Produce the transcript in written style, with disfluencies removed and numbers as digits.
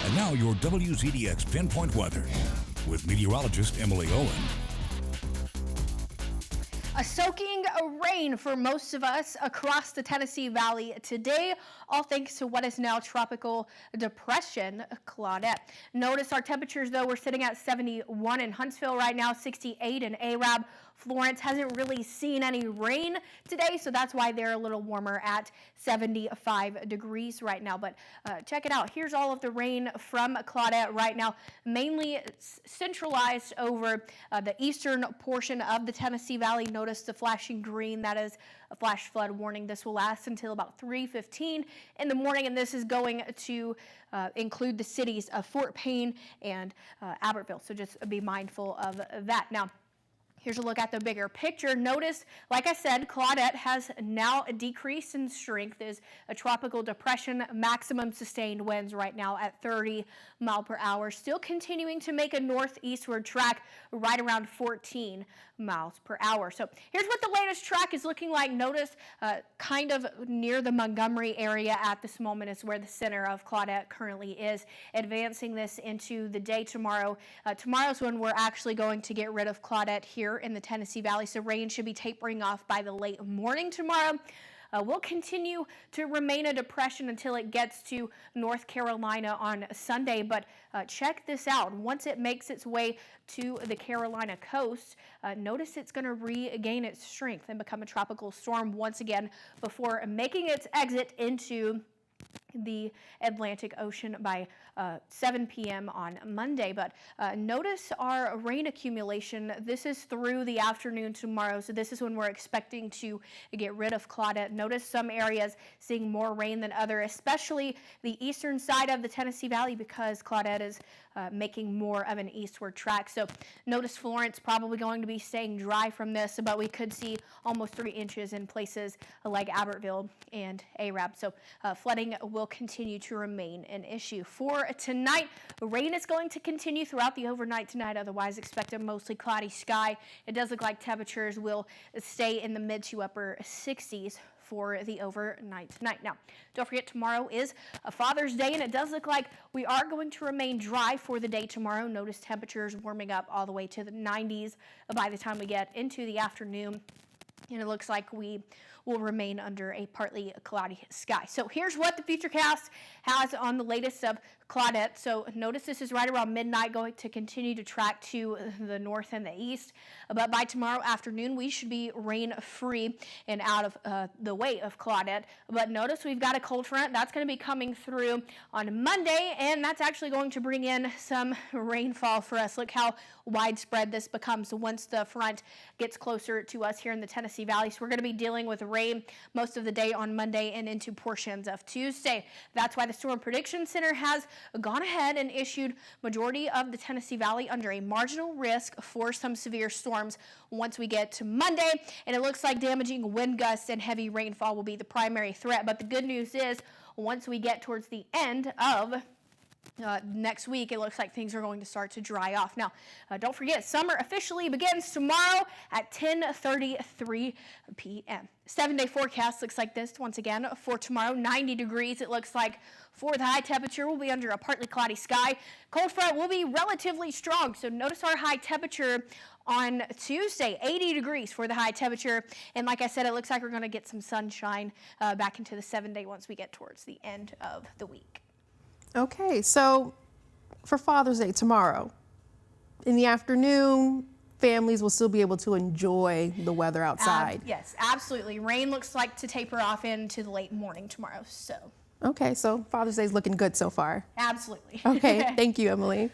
And now your WZDX Pinpoint Weather with meteorologist Emily Owen. A soaking rain for most of us across the Tennessee Valley today, all thanks to what is now tropical depression Claudette. Notice our temperatures, though, we're sitting at 71 in Huntsville right now, 68 in Arab. Florence hasn't really seen any rain today, so that's why they're a little warmer at 75 degrees right now. But check it out. Here's all of the rain from Claudette right now, mainly centralized over the eastern portion of the Tennessee Valley. Notice the flashing green, that is a flash flood warning. This will last until about 3:15 in the morning, and this is going to include the cities of Fort Payne and Albertville, so just be mindful of that. Now, here's a look at the bigger picture. Notice, like I said, Claudette has now decreased in strength, is a tropical depression, maximum sustained winds right now at 30 miles per hour, still continuing to make a northeastward track right around 14 miles per hour. So here's what the latest track is looking like. Notice kind of near the Montgomery area at this moment is where the center of Claudette currently is, advancing this into the day tomorrow. Tomorrow's when we're actually going to get rid of Claudette here in the Tennessee Valley, so rain should be tapering off by the late morning tomorrow. Will continue to remain a depression until it gets to North Carolina on Sunday, but check this out. Once it makes its way to the Carolina coast, notice it's going to regain its strength and become a tropical storm once again before making its exit into the Atlantic Ocean by 7 p.m. on Monday. But notice our rain accumulation. This is through the afternoon tomorrow, so this is when we're expecting to get rid of Claudette. Notice some areas seeing more rain than others, especially the eastern side of the Tennessee Valley, because Claudette is making more of an eastward track. So notice Florence probably going to be staying dry from this, but we could see almost 3 inches in places like Albertville and Arab. So flooding will continue to remain an issue. For tonight, rain is going to continue throughout the overnight tonight. Otherwise, expect a mostly cloudy sky. It does look like temperatures will stay in the mid to upper 60s for the overnight tonight. Now, don't forget, tomorrow is a Father's Day, and it does look like we are going to remain dry for the day tomorrow. Notice temperatures warming up all the way to the 90s by the time we get into the afternoon. And it looks like we will remain under a partly cloudy sky. So here's what the FUTURECAST has on the latest of Claudette. So notice this is right around midnight, going to continue to track to the north and the east. But by tomorrow afternoon, we should be rain-free and out of the way of Claudette. But notice we've got a cold front that's going to be coming through on Monday, and that's actually going to bring in some rainfall for us. Look how widespread this becomes once the front gets closer to us here in the Tennessee Valley. So we're going to be dealing with rain most of the day on Monday and into portions of Tuesday. That's why the Storm Prediction Center has gone ahead and issued majority of the Tennessee Valley under a marginal risk for some severe storms once we get to Monday. And it looks like damaging wind gusts and heavy rainfall will be the primary threat. But the good news is, once we get towards the end of next week, it looks like things are going to start to dry off. Now, don't forget, summer officially begins tomorrow at 10:33 p.m. 7-day forecast looks like this once again for tomorrow. 90 degrees it looks like for the high temperature. We'll be under a partly cloudy sky. Cold front will be relatively strong, so notice our high temperature on Tuesday, 80 degrees for the high temperature. And like I said, it looks like we're going to get some sunshine back into the 7-day once we get towards the end of the week. Okay, so for Father's Day tomorrow, in the afternoon, families will still be able to enjoy the weather outside. Yes, absolutely. Rain looks like to taper off into the late morning tomorrow. So. Okay, so Father's Day is looking good so far. Absolutely. Okay, thank you, Emily.